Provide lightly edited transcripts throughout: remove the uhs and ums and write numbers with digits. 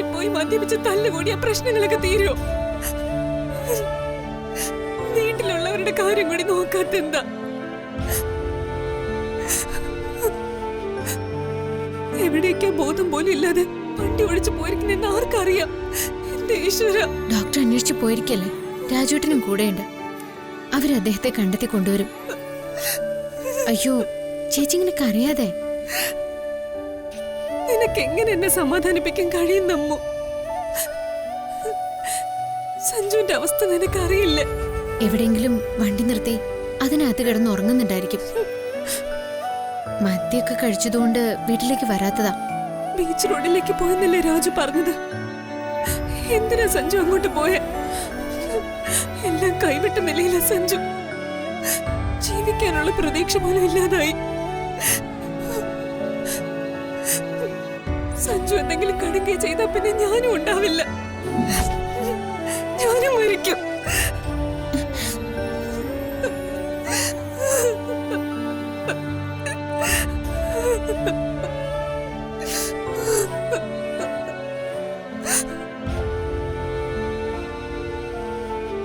ബാറിൽ പോയി മദ്യപിച്ച് തല്ലുകൂടിയ പ്രശ്നങ്ങളൊക്കെ തീരുമോ? വീട്ടിലുള്ളവരുടെ കാര്യം കൂടി നോക്കാത്തെന്താ? എവിടേക്കാ ബോധം പോലും ഇല്ലാതെ വണ്ടി ഓടിച്ചു പോയിരിക്കുന്നെന്ന് ആർക്കറിയാം? എന്റെ ഈശ്വര. ഡോക്ടർ അന്വേഷിച്ചു പോയിരിക്കല്ലേ, രാജുവേട്ടനും കൂടെയുണ്ട്. അവർ അദ്ദേഹത്തെ കണ്ടെത്തി കൊണ്ടുവരും. അയ്യോ ചേച്ചി ഇങ്ങനെ കരയാതെ. നിനക്ക് എങ്ങനെ എന്നെ സമാധാനിപ്പിക്കാൻ കഴിയുന്നമ്മോ? സഞ്ജുവിന്റെ അവസ്ഥ നിനക്കറിയില്ല. എവിടെയെങ്കിലും വണ്ടി നിർത്തി അതിനകത്ത് കിടന്ന് ഉറങ്ങുന്നുണ്ടായിരിക്കും. മദ്യമൊക്കെ കഴിച്ചതുകൊണ്ട് വീട്ടിലേക്ക് വരാത്തതാ. ബീച്ച് റോഡിലേക്ക് പോയെന്നല്ലേ രാജു പറഞ്ഞത്? എന്തിനാ സഞ്ജു അങ്ങോട്ട് പോയ? എല്ലാം കൈവിട്ട നിലയില സഞ്ജു. ജീവിക്കാനുള്ള പ്രതീക്ഷ പോലും ഇല്ലാതായി. സഞ്ജു എന്തെങ്കിലും കടുകെ ചെയ്താൽ പിന്നെ ഞാനും ഉണ്ടാവില്ല. ഞാനും മരിക്കും.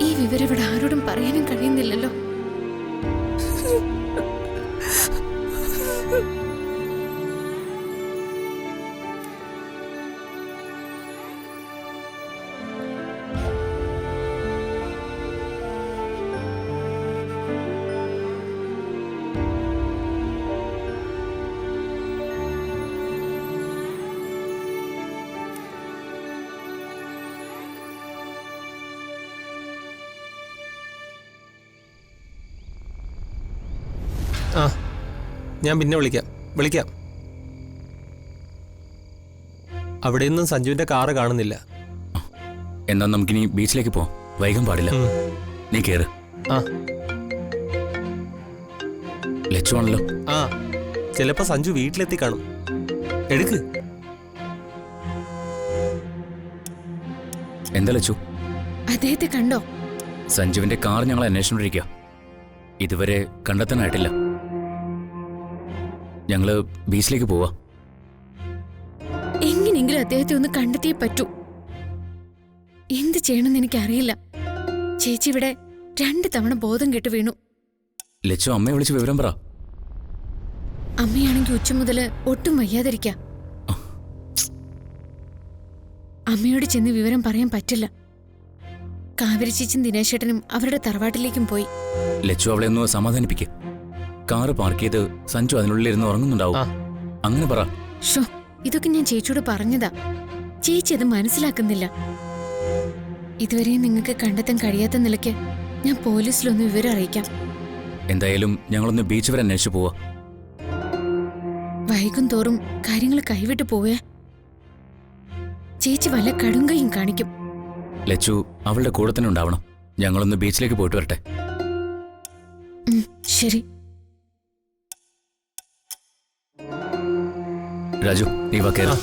ഈ വിവരം ഇവിടെ ആരോടും പറയാനും കഴിയുന്നില്ലല്ലോ. ആ, ഞാൻ പിന്നെ വിളിക്കാം. അവിടെ നിന്നും സഞ്ജുവിന്റെ കാറ് കാണുന്നില്ല. എന്നാ നമുക്കിനി ബീച്ചിലേക്ക് പോവാം, വൈകാൻ പാടില്ല. നീ കേറ്. ആ, ലച്ചുവാണല്ലോ. ആ, ചിലപ്പോ സഞ്ജു വീട്ടിലെത്തി കാണും. എടുക്ക്. എന്താ ലച്ചു? അദ്ദേഹത്തെ കണ്ടോ? സഞ്ജുവിന്റെ കാർ ഞങ്ങൾ അന്വേഷിച്ചോണ്ടിരിക്കുക. ഇതുവരെ കണ്ടെത്താനായിട്ടില്ല. ഞങ്ങള് ബീച്ചിലേക്ക് പോവാ. എങ്ങനെയെങ്കിലും അദ്ദേഹത്തെ ഒന്ന് കണ്ടെത്തിയേ പറ്റൂ. എന്ത് ചെയ്യണമെന്ന് എനിക്കറിയില്ല. ചേച്ചി ഇവിടെ 2 തവണ ബോധം കെട്ട് വീണു. ലച്ചു അമ്മയെ വിളിച്ച് വിവരം പറ. അമ്മയാണെങ്കിൽ ഉച്ച മുതല് ഒട്ടും വയ്യാതിരിക്ക. അമ്മയോട് ചെന്ന് വിവരം പറയാൻ പറ്റില്ല. കാവേരി ചേച്ചിയും ദിനേശേട്ടനും അവരുടെ തറവാട്ടിലേക്കും പോയി. ലച്ചു അവളെ ഒന്ന് സമാധാനിപ്പിക്കുക. കാറ് പാർക്ക് ചെയ്ത് സഞ്ജു അതിനുള്ളിലിരുന്ന് ഉറങ്ങുന്നുണ്ടാവും. അങ്ങനെ പറ. ഷോ, ഇതൊക്കെ ഞാൻ ചേച്ചിയോട് പറഞ്ഞതാ. ചേച്ചി അത് മനസ്സിലാക്കുന്നില്ല. ഇതുവരെ നിങ്ങൾക്ക് കണ്ടെത്താൻ കഴിയാത്ത നിലയ്ക്ക് ഞാൻ പോലീസിലൊന്ന് വിവരം അറിയിക്കാം. എന്തായാലും ഞങ്ങളൊന്ന് ബീച്ച് വരെ അന്വേഷിച്ചു പോവാ. വൈകും തോറും കാര്യങ്ങൾ കൈവിട്ട് പോവേ. ചേച്ചി വല്ല കടുങ്കയും കാണിക്കും. ലച്ചു അവളുടെ കൂടെ തന്നെ ഉണ്ടാവണം. ഞങ്ങളൊന്ന് ബീച്ചിലേക്ക് പോയിട്ട് വരട്ടെ. ശരി. രാജു, നീ വാ കേറ്.